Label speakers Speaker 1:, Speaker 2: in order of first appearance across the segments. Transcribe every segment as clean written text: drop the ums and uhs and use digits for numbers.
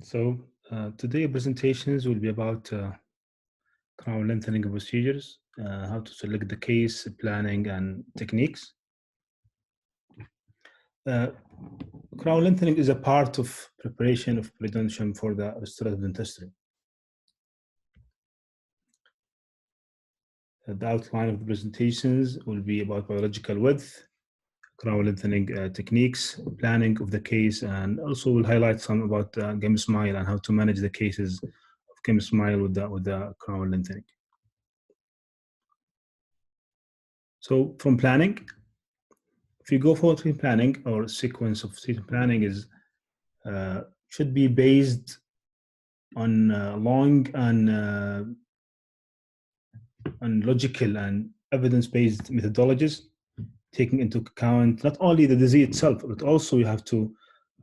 Speaker 1: Today presentations will be about crown lengthening procedures, how to select the case, planning, and techniques. Crown lengthening is a part of preparation of periodontium for the restorative dentistry. The outline of the presentations will be about biological width, crown lengthening techniques, planning of the case, and also we'll highlight some about gum smile and how to manage the cases of gum smile with the crown lengthening. So from planning, if you go for treatment planning or sequence of treatment planning is should be based on long and logical and evidence-based methodologies, taking into account not only the disease itself, but also you have to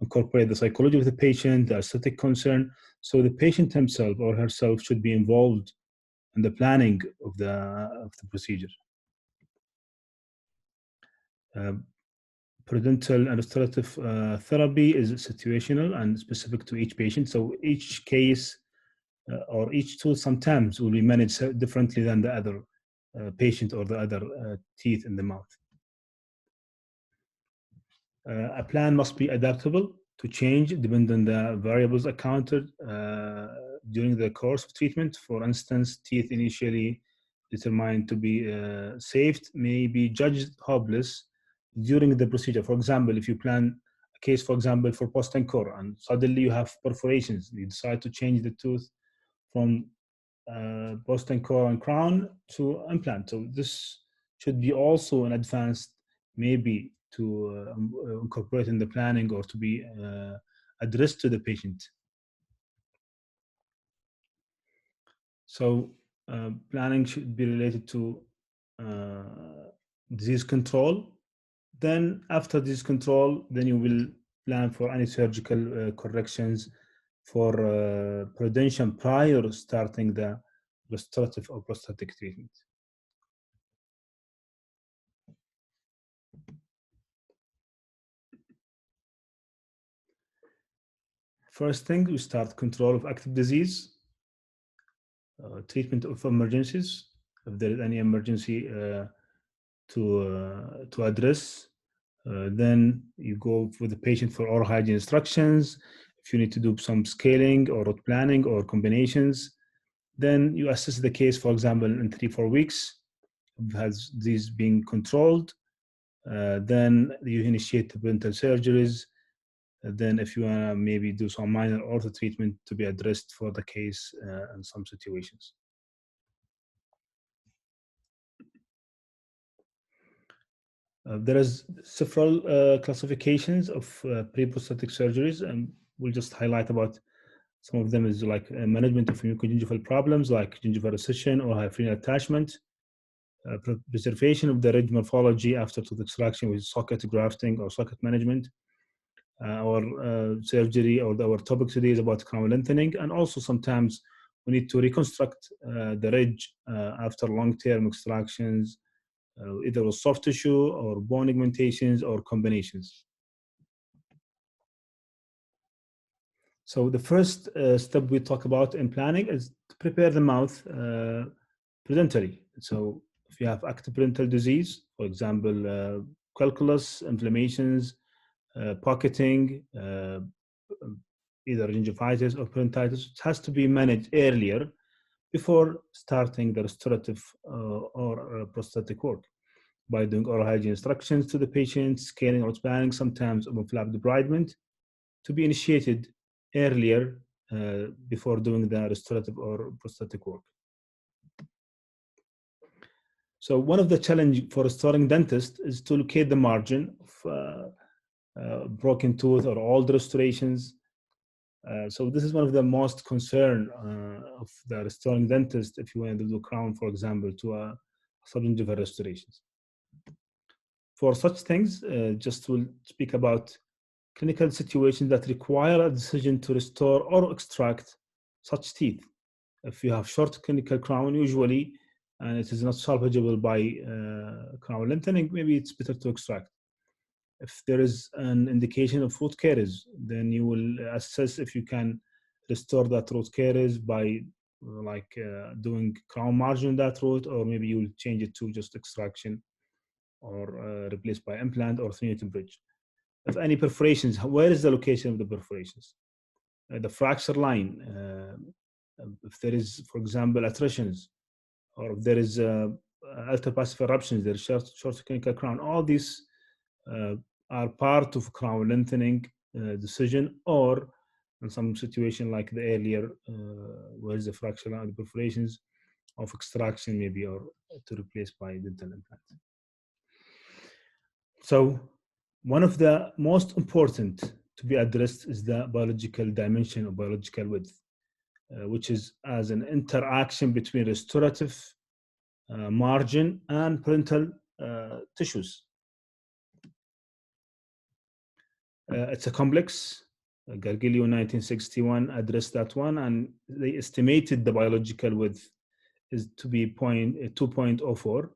Speaker 1: incorporate the psychology of the patient, the aesthetic concern. So the patient himself or herself should be involved in the planning of the procedure. Periodontal and restorative therapy is situational and specific to each patient. So each case or each tooth sometimes will be managed differently than the other patient or the other teeth in the mouth. A plan must be adaptable to change depending on the variables encountered during the course of treatment. For instance, teeth initially determined to be saved may be judged hopeless during the procedure. For example, if you plan a case, for example, for post-encore, and suddenly you have perforations, you decide to change the tooth from post-encore and crown to implant. So this should be also an advanced, maybe to incorporate in the planning or to be addressed to the patient. So planning should be related to disease control. Then after disease control, then you will plan for any surgical corrections for periodontium prior to starting the restorative or prosthetic treatment. First thing, we start control of active disease, treatment of emergencies, if there is any emergency to address. Then you go with the patient for oral hygiene instructions. If you need to do some scaling or route planning or combinations, then you assess the case, for example, in 3-4 weeks, has these been controlled. Then you initiate the periodontal surgeries. Then if you want to maybe do some minor ortho treatment to be addressed for the case in some situations. There is several classifications of pre-prosthetic surgeries, and we'll just highlight about some of them is like management of mucogingival problems like gingival recession or hyphenal attachment, preservation of the ridge morphology after tooth extraction with socket grafting or socket management. Our surgery or our topic today is about crown lengthening, and also sometimes we need to reconstruct the ridge after long-term extractions, either with soft tissue or bone augmentations or combinations. So the first step we talk about in planning is to prepare the mouth periodontially. So if you have active periodontal disease, for example, calculus, inflammations, pocketing, either gingivitis or periodontitis, it has to be managed earlier before starting the restorative or prosthetic work by doing oral hygiene instructions to the patient, scaling or planning, sometimes open flap debridement, to be initiated earlier before doing the restorative or prosthetic work. So one of the challenges for restoring dentist is to locate the margin of broken tooth or old restorations. So this is one of the most concern of the restoring dentist if you want to do crown, for example, to a subgingival restorations. For such things, just will speak about clinical situations that require a decision to restore or extract such teeth. If you have short clinical crown, usually, and it is not salvageable by crown lengthening, maybe it's better to extract. If there is an indication of root caries, then you will assess if you can restore that root caries by doing crown margin that root, or maybe you'll change it to just extraction or replaced by implant or 3-Newton bridge. If any perforations, where is the location of the perforations? The fracture line, if there is, for example, attritions, or if there is altopassive eruptions, there is short clinical crown, all these are part of crown lengthening decision, or in some situation like the earlier, where is the fracture line, the perforations of extraction maybe, or to replace by dental implant. So one of the most important to be addressed is the biological dimension or biological width, which is as an interaction between restorative margin and parental tissues. It's a complex. Gargilio in 1961 addressed that one, and they estimated the biological width is to be 2.04,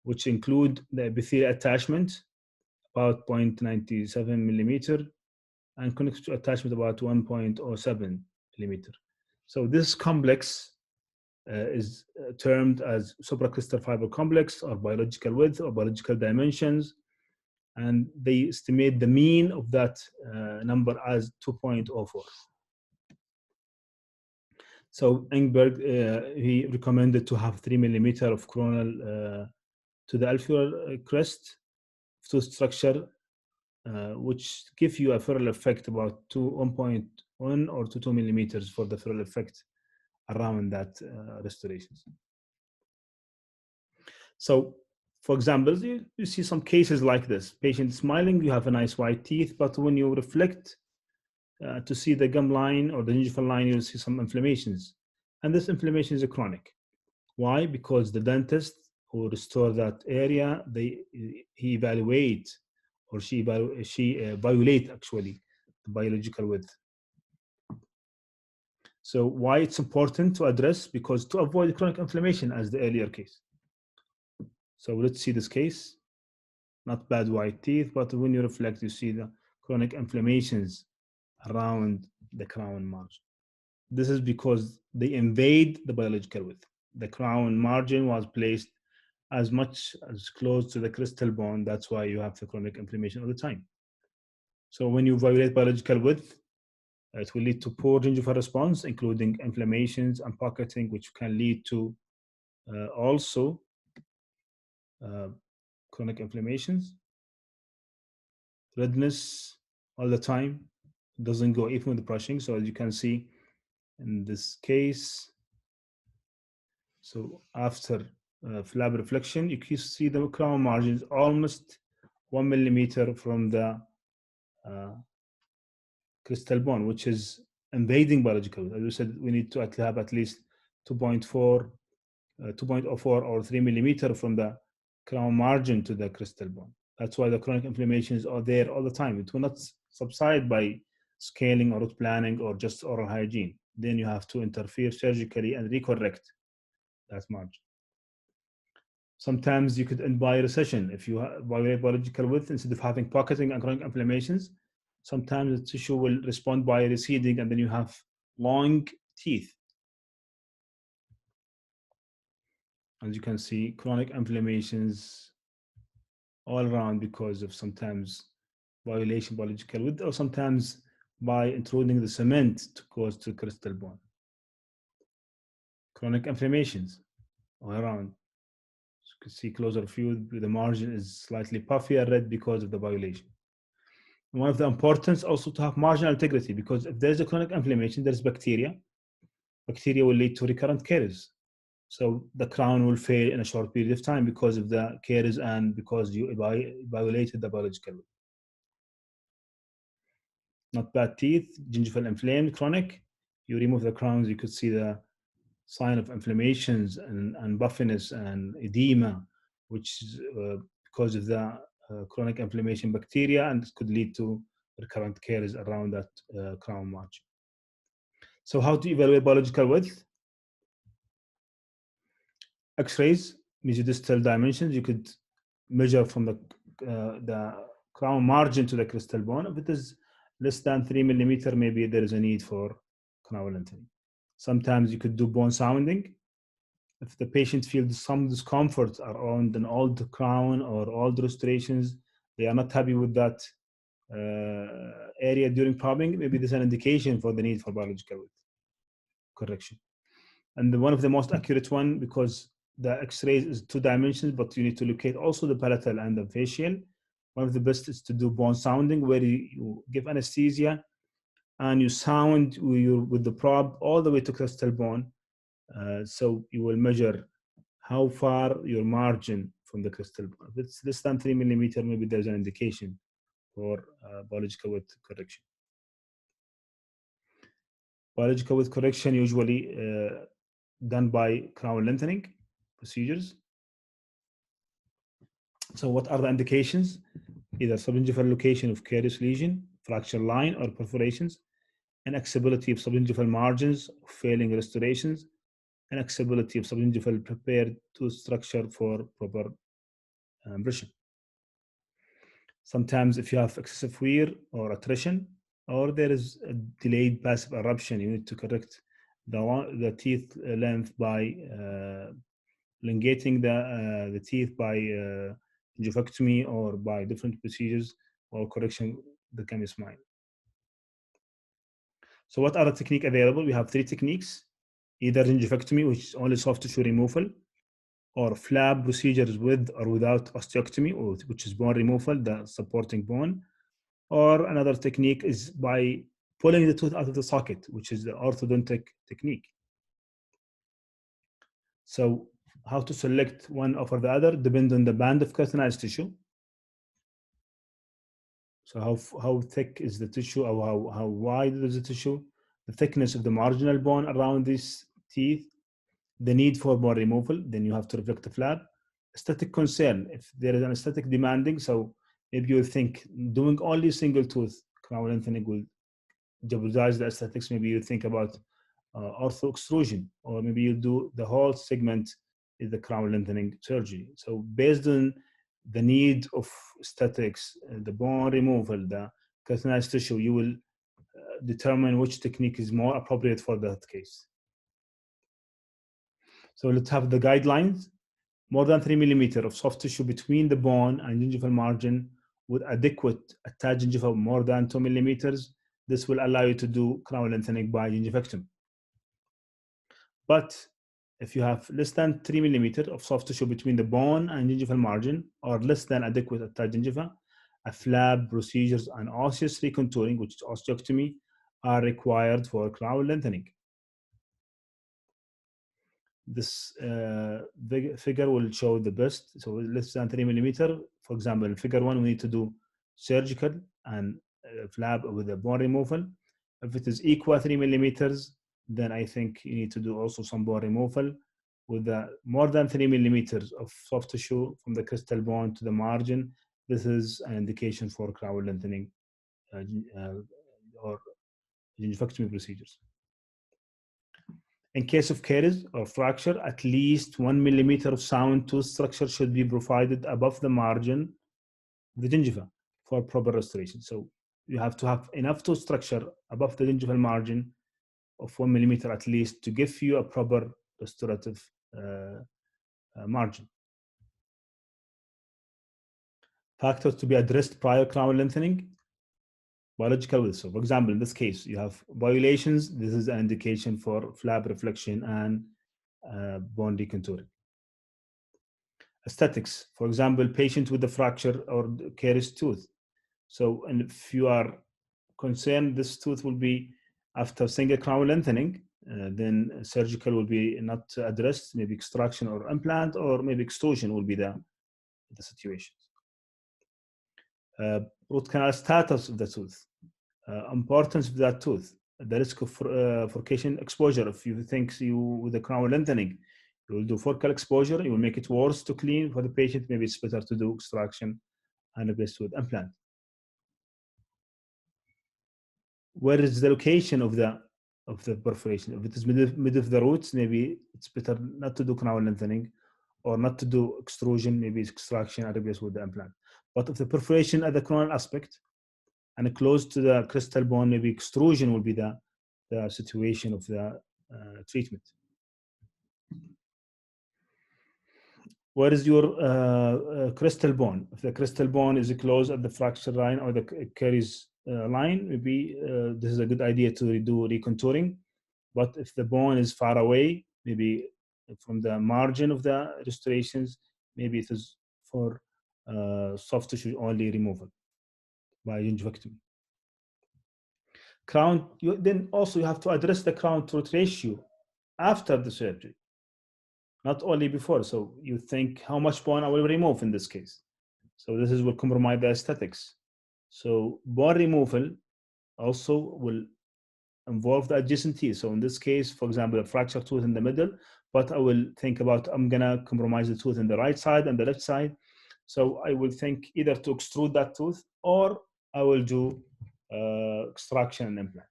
Speaker 1: which include the epithelial attachment, about 0.97 millimeter, and connective attachment about 1.07 millimeter. So this complex is termed as supracrystal fiber complex, or biological width, or biological dimensions, and they estimate the mean of that number as 2.04. So Engberg, he recommended to have 3 millimeter of coronal to the alveolar crest tooth structure, which give you a ferrule effect about 1.1 or 2 millimeters for the ferrule effect around that restorations. So, for example, you see some cases like this. Patient smiling, you have a nice white teeth, but when you reflect to see the gum line or the gingival line, you'll see some inflammations. And this inflammation is a chronic. Why? Because the dentist who restore that area, he evaluate, or she violate actually the biological width. So why it's important to address? Because to avoid chronic inflammation as the earlier case. So let's see this case. Not bad white teeth, but when you reflect, you see the chronic inflammations around the crown margin. This is because they invade the biological width. The crown margin was placed as much as close to the crystal bone. That's why you have the chronic inflammation all the time. So when you violate biological width, it will lead to poor gingival response, including inflammations and pocketing, which can lead to also chronic inflammations, redness all the time. It doesn't go even with the brushing. So as you can see in this case, so after flap reflection, you can see the crown margins almost 1 millimeter from the crystal bone, which is invading biological. As we said, we need to have at least 2.04 or 3 millimeter from the crown margin to the crystal bone. That's why the chronic inflammations are there all the time. It will not subside by scaling or root planning or just oral hygiene. Then you have to interfere surgically and recorrect that margin. Sometimes you could end by recession. If you violate biological width, instead of having pocketing and chronic inflammations, sometimes the tissue will respond by receding, and then you have long teeth. As you can see, chronic inflammations all around because of sometimes violation biological width, or sometimes by intruding the cement to cause to crystal bone. Chronic inflammations all around. As you can see closer view, the margin is slightly puffy and red because of the violation. One of the importance also to have marginal integrity, because if there's a chronic inflammation, there's bacteria. Bacteria will lead to recurrent caries. So the crown will fail in a short period of time because of the caries and because you violated the biological width. Not bad teeth, gingival inflamed, chronic. You remove the crowns, you could see the sign of inflammations and buffiness and edema, which is because of the chronic inflammation bacteria, and it could lead to recurrent caries around that crown margin. So how to evaluate biological width? X-rays, mesodistal dimensions. You could measure from the crown margin to the crystal bone. If it is less than 3 millimeter, maybe there is a need for crown lengthening. Sometimes you could do bone sounding. If the patient feels some discomfort around an old crown or old restorations, they are not happy with that area during probing, maybe there's an indication for the need for biological width correction. And one of the most accurate one, because the x-rays is 2 dimensions, but you need to locate also the palatal and the facial. One of the best is to do bone sounding, where you give anesthesia and you sound with the probe all the way to crystal bone. So you will measure how far your margin from the crystal bone. If it's less than 3 millimeter, maybe there's an indication for biological width correction. Biological width correction usually done by crown lengthening procedures. So what are the indications? Either subgingival location of carious lesion, fracture line, or perforations, inaccessibility of subgingival margins, failing restorations, inaccessibility of subgingival prepared tooth structure for proper brushing. Sometimes if you have excessive wear or attrition, or there is a delayed passive eruption, you need to correct the teeth length by elongating the teeth by gingivectomy or by different procedures or correction the chemist mind. So what are the techniques available? We have 3 techniques, either gingivectomy, which is only soft tissue removal, or flap procedures with or without osteotomy, which is bone removal, the supporting bone, or another technique is by pulling the tooth out of the socket, which is the orthodontic technique. So how to select one over the other depends on the band of keratinoid tissue. So how thick is the tissue, or how wide is the tissue, the thickness of the marginal bone around these teeth, the need for bone removal, then you have to reflect the flap. Aesthetic concern, if there is an aesthetic demanding, so maybe you think doing only single tooth crown lengthening will jeopardize the aesthetics. Maybe you think about ortho extrusion, or maybe you do the whole segment is the crown lengthening surgery. So based on the need of aesthetics, the bone removal, the keratinoid tissue, you will determine which technique is more appropriate for that case. So let's have the guidelines. More than 3 millimeter of soft tissue between the bone and gingival margin with adequate attached gingiva more than 2 millimeters. This will allow you to do crown lengthening by gingivectomy. But if you have less than 3 millimeter of soft tissue between the bone and gingival margin, or less than adequate attached gingiva, a flap procedures and osseous recontouring, which is osteotomy, are required for crown lengthening. This figure will show the best. So less than 3 millimeter, for example, figure 1, we need to do surgical and flap with a bone removal. If it is equal 3 millimeters, then I think you need to do also some bone removal. With the more than 3 millimeters of soft tissue from the crystal bone to the margin, this is an indication for crown lengthening or gingivectomy procedures. In case of caries or fracture, at least 1 millimeter of sound tooth structure should be provided above the margin of the gingiva for proper restoration. So you have to have enough tooth structure above the gingival margin of 1 millimeter at least to give you a proper restorative margin. Factors to be addressed prior crown lengthening. Biological width. So for example, in this case, you have violations. This is an indication for flap reflection and bone recontouring. Aesthetics. For example, patient with a fracture or caries tooth. So, and if you are concerned this tooth will be after single crown lengthening, then surgical will be not addressed, maybe extraction or implant, or maybe extrusion will be the situation. Root canal status of the tooth, importance of that tooth, the risk of furcation exposure. If you think you with the crown lengthening, you will do focal exposure, you will make it worse to clean for the patient. Maybe it's better to do extraction and replace with implant. Where is the location of the perforation? If it is mid of the roots, maybe it's better not to do crown lengthening or not to do extrusion, maybe it's extraction and replace with the implant. But if the perforation at the coronal aspect and close to the crystal bone, maybe extrusion will be the the situation of the treatment. Where is your crystal bone? If the crystal bone is close at the fracture line or the caries line, maybe this is a good idea to do recontouring. But if the bone is far away, maybe from the margin of the restorations, maybe it is for soft tissue only removal by gingivectomy. Crown, then also you have to address the crown-tooth ratio after the surgery, not only before. So you think, how much bone I will remove in this case? So this will compromise the aesthetics. So bone removal also will involve the adjacent teeth. So in this case, for example, a fractured tooth in the middle, but I will think about, I'm gonna compromise the tooth in the right side and the left side. So I will think either to extrude that tooth or I will do extraction and implant.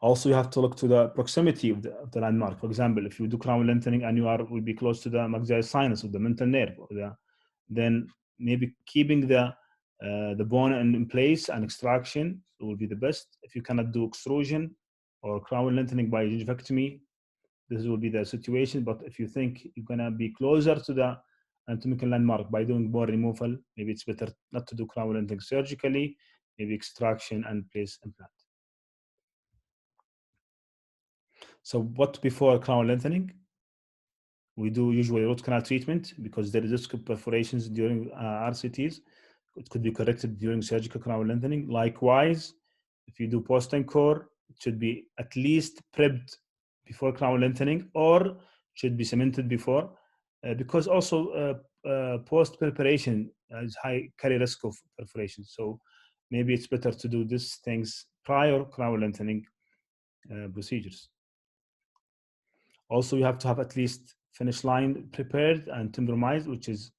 Speaker 1: Also, you have to look to the proximity of the landmark. For example, if you do crown lengthening and you will be close to the maxillary sinus or the mental nerve, then maybe keeping the bone in place and extraction will be the best. If you cannot do extrusion or crown lengthening by gingivectomy, this will be the situation. But if you think you're gonna be closer to the anatomical landmark by doing bone removal, maybe it's better not to do crown lengthening surgically, maybe extraction and place implant. So what before crown lengthening? We do usually root canal treatment because there is risk of perforations during RCTs. It could be corrected during surgical crown lengthening. Likewise, if you do post-encore, it should be at least prepped before crown lengthening or should be cemented before because also post-preparation has high carry risk of perforation. So maybe it's better to do these things prior crown lengthening procedures. Also, you have to have at least finish line prepared and temporized, which is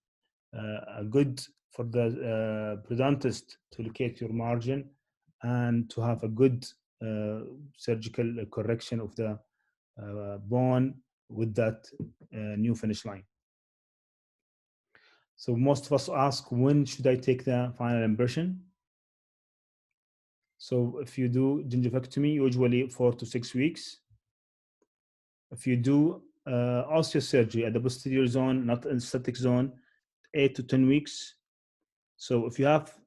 Speaker 1: good for the periodontist to locate your margin and to have a good surgical correction of the bone with that new finish line. So most of us ask, when should I take the final impression? So if you do gingivectomy, usually 4 to 6 weeks. If you do osteosurgery at the posterior zone, not aesthetic zone, 8 to 10 weeks. So if you have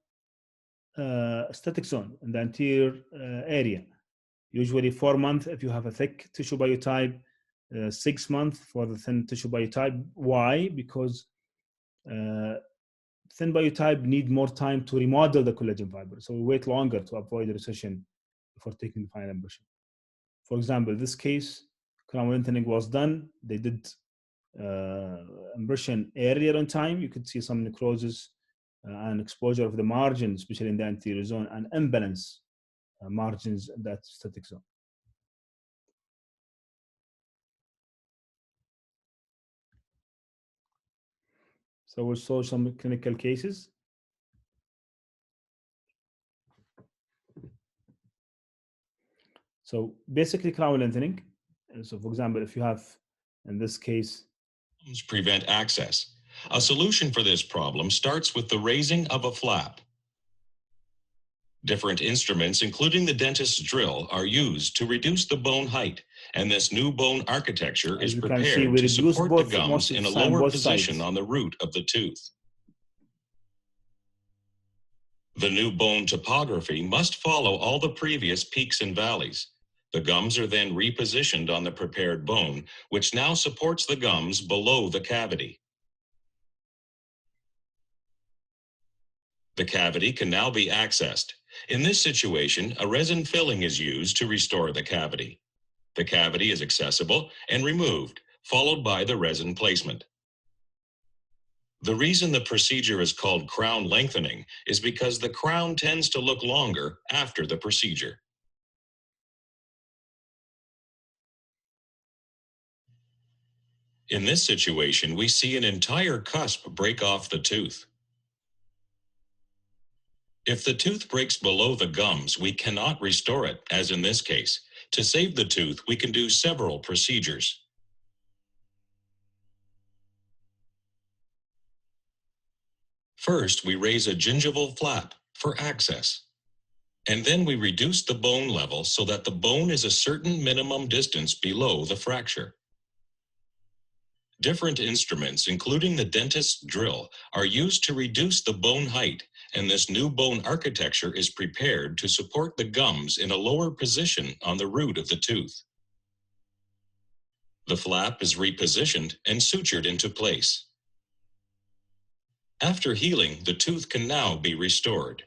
Speaker 1: aesthetic zone in the anterior area, usually 4 months if you have a thick tissue biotype, 6 months for the thin tissue biotype. Why? Because thin biotype need more time to remodel the collagen fiber. So we wait longer to avoid recession before taking the final impression. For example, this case, crown lengthening was done. They did impression earlier on time. You could see some necrosis and exposure of the margin, especially in the anterior zone, and imbalance margins in that aesthetic zone. So we saw some clinical cases. So basically crown lengthening. So for example, if you have, in this case,
Speaker 2: prevent access. A solution for this problem starts with the raising of a flap. Different instruments, including the dentist's drill, are used to reduce the bone height, and this new bone architecture is prepared to support the gums in a lower position on the root of the tooth. The new bone topography must follow all the previous peaks and valleys. The gums are then repositioned on the prepared bone, which now supports the gums below the cavity. The cavity can now be accessed. In this situation, a resin filling is used to restore the cavity. The cavity is accessible and removed, followed by the resin placement. The reason the procedure is called crown lengthening is because the crown tends to look longer after the procedure. In this situation, we see an entire cusp break off the tooth. If the tooth breaks below the gums, we cannot restore it, as in this case. To save the tooth, we can do several procedures. First, we raise a gingival flap for access. And then we reduce the bone level so that the bone is a certain minimum distance below the fracture. Different instruments, including the dentist's drill, are used to reduce the bone height, and this new bone architecture is prepared to support the gums in a lower position on the root of the tooth. The flap is repositioned and sutured into place. After healing, the tooth can now be restored.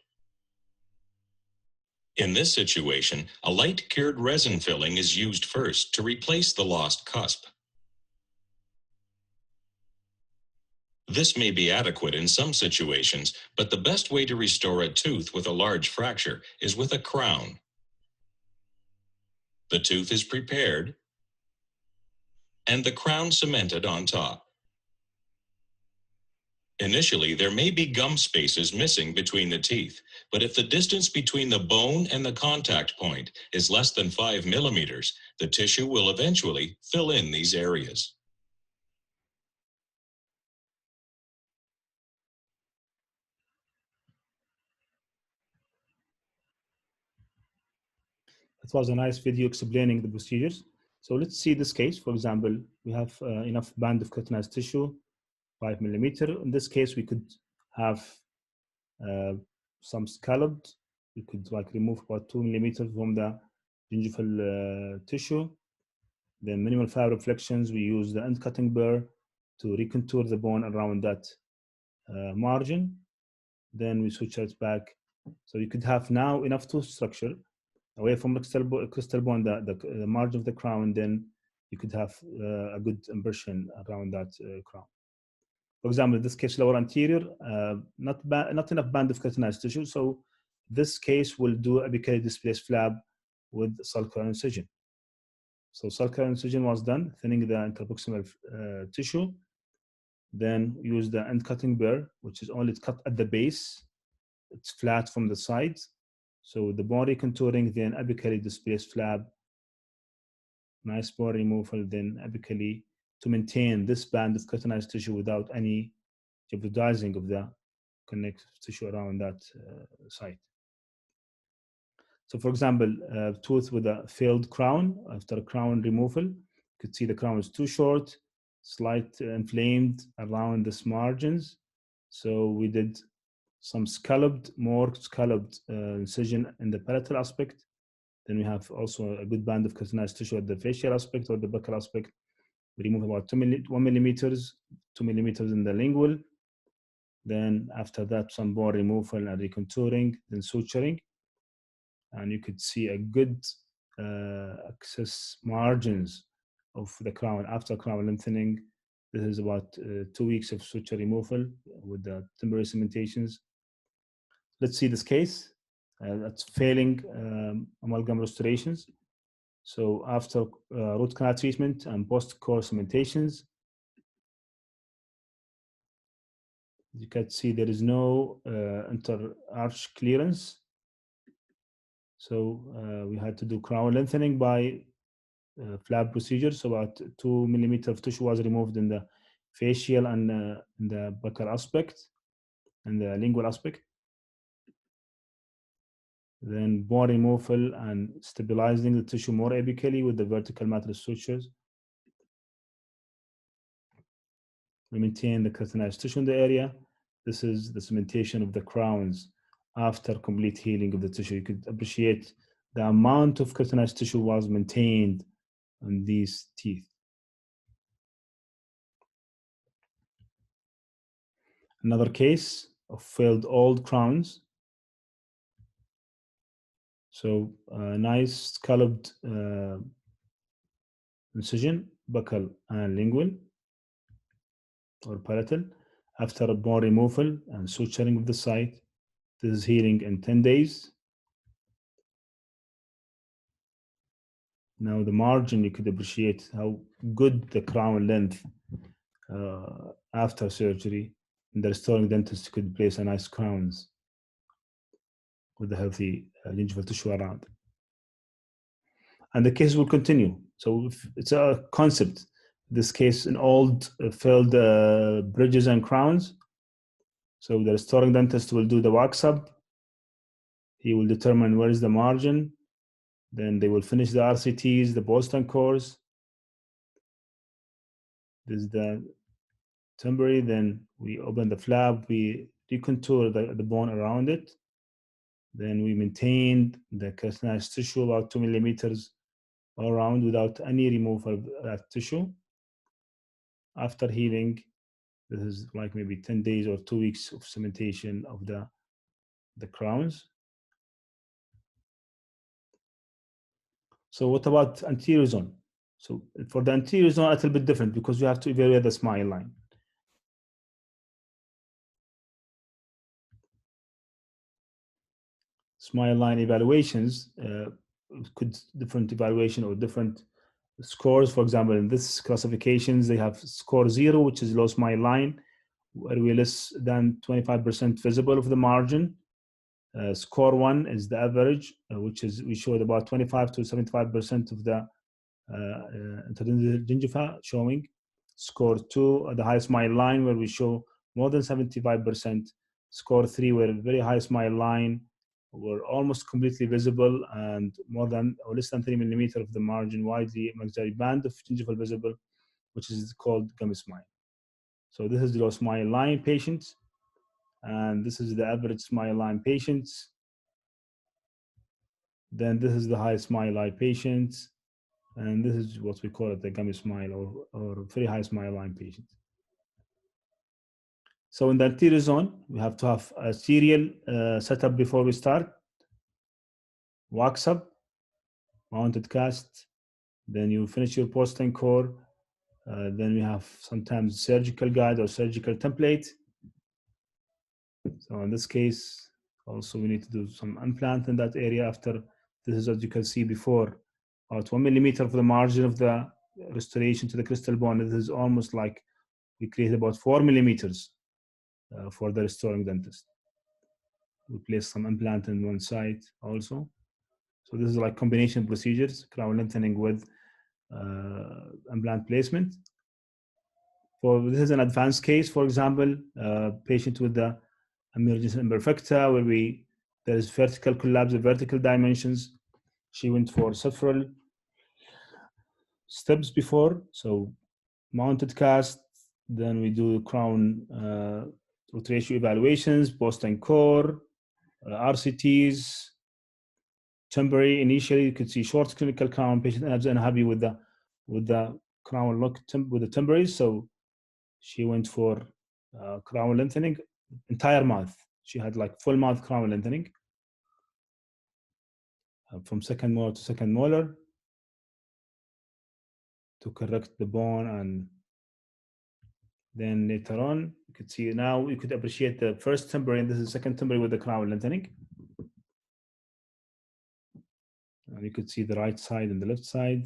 Speaker 2: In this situation, a light cured resin filling is used first to replace the lost cusp. This may be adequate in some situations, but the best way to restore a tooth with a large fracture is with a crown. The tooth is prepared and the crown cemented on top. Initially, there may be gum spaces missing between the teeth, but if the distance between the bone and the contact point is less than 5 millimeters, the tissue will eventually fill in these areas.
Speaker 1: It was a nice video explaining the procedures. So let's see this case. For example, we have enough band of keratinized tissue, 5 millimeter. In this case, we could have some scalloped. We could like remove about 2 millimeters from the gingival tissue. Then minimal fab reflections, we use the end cutting burr to recontour the bone around that margin. Then we switch it back. So you could have now enough tooth structure away from crystal bone, the margin of the crown, then you could have a good impression around that crown. For example, in this case, lower anterior, not enough band of keratinized tissue. So this case will do apically displaced flap with sulcal incision. So sulcal incision was done, thinning the interproximal tissue. Then use the end cutting burr, which is only cut at the base. It's flat from the sides. So the bone recontouring, then apically displaced flap, nice bone removal, then apically to maintain this band of keratinized tissue without any jeopardizing of the connective tissue around that site. So for example, tooth with a failed crown, after crown removal, you could see the crown is too short, slight inflamed around this margins. So we did some more scalloped incision in the palatal aspect. Then we have also a good band of keratinized tissue at the facial aspect or the buccal aspect. We remove about 1 millimeters, 2 millimeters in the lingual. Then after that, some bone removal and recontouring, then suturing. And you could see a good access margins of the crown after crown lengthening. This is about 2 weeks of suture removal with the temporary cementations. Let's see this case. That's failing amalgam restorations. So after root canal treatment and post-core cementations, you can see there is no inter-arch clearance. So we had to do crown lengthening by flap procedure. So about 2 millimeters of tissue was removed in the facial and in the buccal aspect and the lingual aspect. Then bone removal and stabilizing the tissue more apically with the vertical matrix sutures. We maintain the keratinized tissue in the area. This is the cementation of the crowns after complete healing of the tissue. You could appreciate the amount of keratinized tissue was maintained on these teeth. Another case of failed old crowns. So nice scalloped incision, buccal and lingual or palatal. After a bone removal and suturing of the site, this is healing in 10 days. Now the margin, you could appreciate how good the crown length after surgery. And the restoring dentist could place a nice crowns with the healthy gingival tissue around. And the case will continue. So it's a concept. This case, in old failed bridges and crowns. So the restoring dentist will do the wax up, He will determine where is the margin. Then they will finish the RCTs, the Boston cores. This is the temporary. Then we open the flap, we recontour the bone around it. Then we maintained the keratinosis tissue about 2 millimeters all around without any removal of that tissue. After healing, this is like maybe 10 days or 2 weeks of cementation of the crowns. So what about anterior zone? So for the anterior zone, a little bit different because you have to evaluate the smile line. Smile line evaluations could different evaluation or different scores. For example, in this classifications, they have score 0, which is low smile line, where we less than 25% visible of the margin. Score 1 is the average, which is we showed about 25 to 75% of the gingiva showing. Score 2, the high smile line, where we show more than 75%. Score 3, where very high smile line were almost completely visible and more than or less than 3 millimeters of the margin widely maxillary band of gingival visible, which is called gummy smile. So this is the low smile line patients, and this is the average smile line patients. Then this is the high smile line patients, and this is what we call it the gummy smile or very high smile line patients. So in the anterior zone, we have to have a serial setup before we start. Wax up, mounted cast, then you finish your post and core. Then we have sometimes surgical guide or surgical template. So in this case, also we need to do some implant in that area after. This is as you can see before, about 1 millimeter of the margin of the restoration to the crystal bone. This is almost like we create about 4 millimeters for the restoring dentist. We place some implant in one side also. So this is like combination procedures, crown lengthening with implant placement. This is an advanced case, for example, patient with the emergence imperfecta, where there is vertical collapse of vertical dimensions. She went for several steps before, so mounted cast, then we do crown root ratio evaluations, post and core, RCTs, temporary. Initially, you could see short clinical crown. Patient is unhappy with the crown look with the temporary, so she went for crown lengthening, entire mouth. She had like full mouth crown lengthening from second molar to second molar to correct the bone. And then later on, you could see now you could appreciate the first temporary and this is the second temporary with the crown lengthening. And you could see the right side and the left side.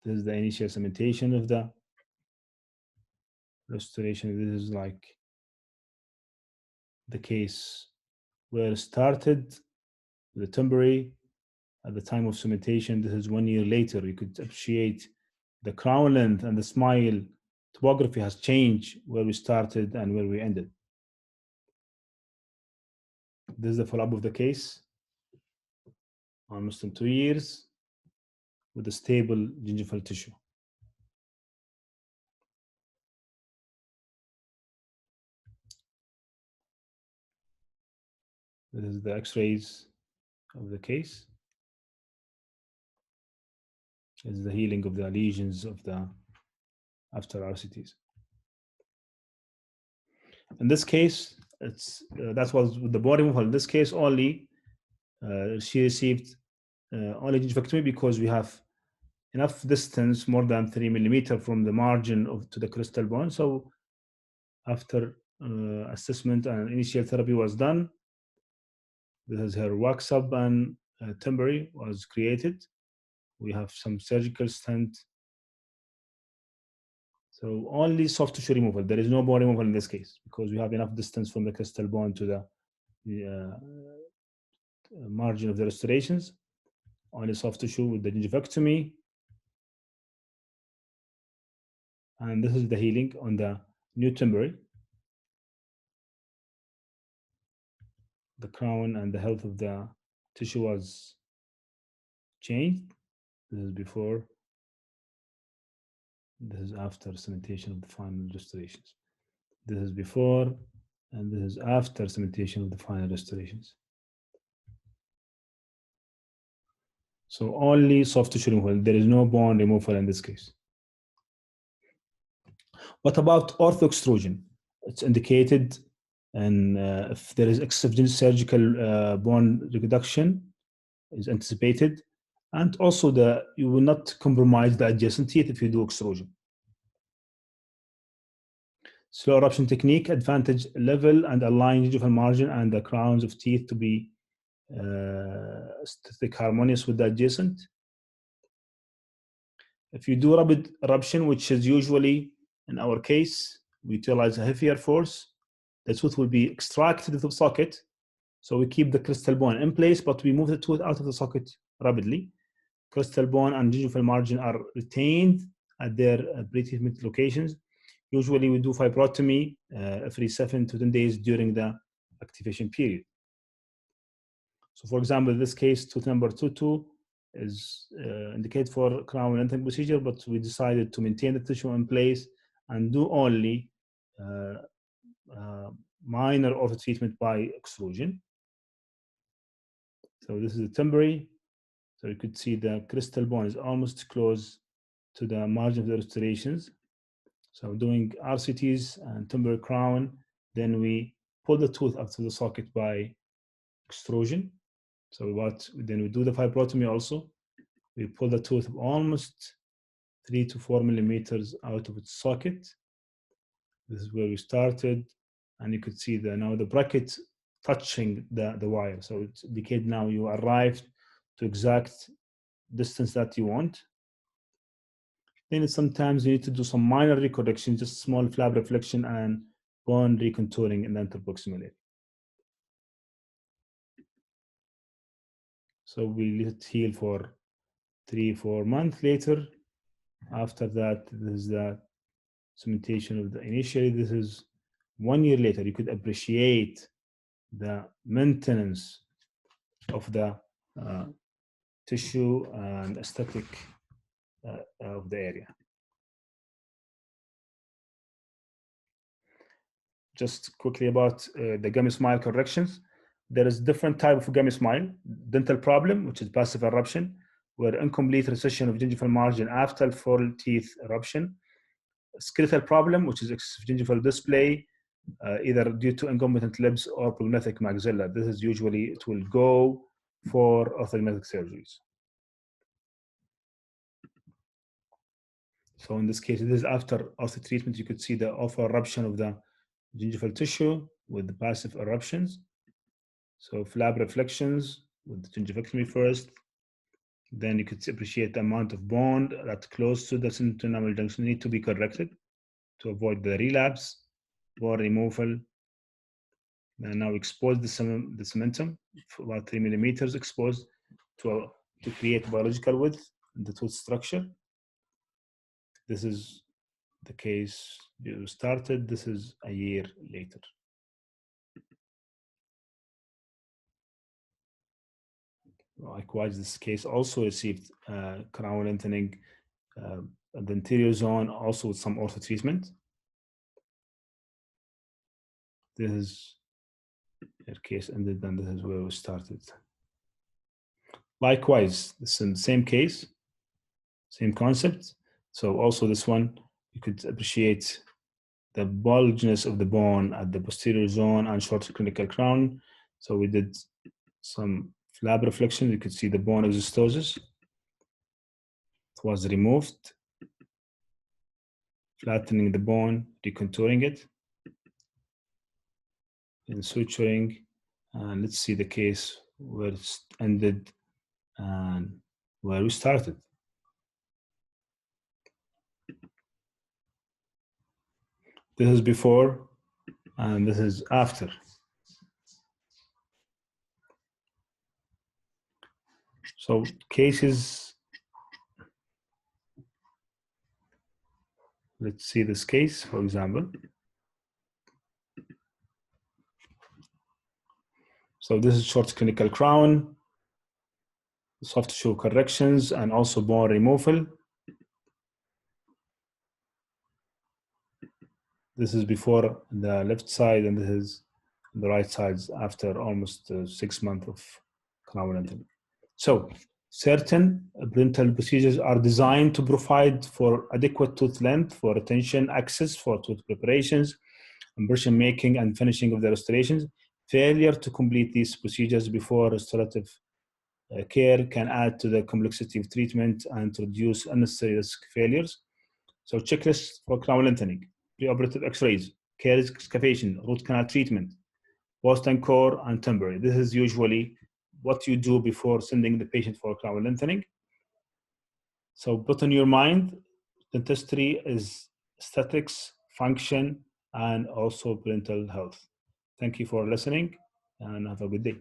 Speaker 1: This is the initial cementation of the restoration. This is like the case where it started with the temporary at the time of cementation. This is 1 year later. You could appreciate the crown length and the smile topography has changed where we started and where we ended. This is the follow-up of the case, almost in 2 years, with a stable gingival tissue. This is the x-rays of the case. This is the healing of the lesions of the after RCTs. In this case, that was with the body removal. In this case, only she received only gingivectomy because we have enough distance, more than 3 millimeters from the margin to the crystal bone. So after assessment and initial therapy was done, this is her wax up and temporary was created. We have some surgical stent. So only soft tissue removal. There is no bone removal in this case because we have enough distance from the crystal bone to the margin of the restorations. Only soft tissue with the gingivectomy. And this is the healing on the new temporary. The crown and the health of the tissue was changed. This is before. This is after cementation of the final restorations. This is before, and this is after cementation of the final restorations. So only soft tissue removal. There is no bone removal in this case. What about ortho-extrusion? It's indicated, and if there is excessive surgical bone reduction is anticipated, and also you will not compromise the adjacent teeth if you do extrusion. Slow eruption technique, advantage level and align gingival margin and the crowns of teeth to be aesthetic harmonious with the adjacent. If you do rapid eruption, which is usually in our case, we utilize a heavier force, the tooth will be extracted from the socket. So we keep the crystal bone in place, but we move the tooth out of the socket rapidly. Crystal bone and gingival margin are retained at their pre-treatment locations. Usually we do fibrotomy every 7 to 10 days during the activation period. So for example, in this case, tooth number 22 is indicated for crown lengthening procedure, but we decided to maintain the tissue in place and do only minor ortho treatment by extrusion. So this is a temporary. So you could see the crystal bone is almost close to the margin of the restorations. So doing RCTs and temporary crown, then we pull the tooth up to the socket by extrusion. So then we do the fibrotomy also. We pull the tooth almost 3 to 4 millimeters out of its socket. This is where we started, and you could see now the bracket touching the wire. So it's indicated now you arrived to exact distance that you want. Then sometimes you need to do some minor recorrection, just small flap reflection and bone recontouring in the interproximal area. So we let it heal for 3-4 months later. After that, this is the cementation of the initially. This is 1 year later. You could appreciate the maintenance of the tissue and aesthetic of the area. Just quickly about the gummy smile corrections. There is different type of gummy smile. Dental problem, which is passive eruption, where incomplete recession of gingival margin after full teeth eruption. Skeletal problem, which is excessive gingival display, either due to incompetent lips or prognathic maxilla. This is usually, it will go for orthodontic surgeries. So in this case, this is after ortho treatment. You could see the over eruption of the gingival tissue with the passive eruptions. So flap reflections with the gingivectomy first. Then you could appreciate the amount of bone that's close to the central junction need to be corrected to avoid the relapse, bone removal. And now expose the cementum for about 3 millimeters exposed to create biological width in the tooth structure. This is the case you started. This is a year later. Likewise, this case also received crown lengthening at the anterior zone, also with some ortho treatment. This is their case ended, and this is where we started. Likewise, this is the same case, same concept. So also this one, you could appreciate the bulginess of the bone at the posterior zone and short clinical crown. So we did some flap reflection. You could see the bone exostosis. It was removed, flattening the bone, recontouring it, and suturing. And let's see the case where it ended and where we started. This is before, and this is after. So cases, let's see this case, for example. So this is short clinical crown. soft tissue corrections, and also bone removal. This is before the left side, and this is the right side after almost 6 months of crown lengthening. So certain dental procedures are designed to provide for adequate tooth length, for retention, access, for tooth preparations, impression making, and finishing of the restorations. Failure to complete these procedures before restorative care can add to the complexity of treatment and reduce unnecessary risk failures. So checklists for crown lengthening, preoperative x-rays, caries excavation, root canal treatment, post and core, and temporary. This is usually what you do before sending the patient for crown lengthening. So put in your mind, dentistry is aesthetics, function, and also parental health. Thank you for listening, and have a good day.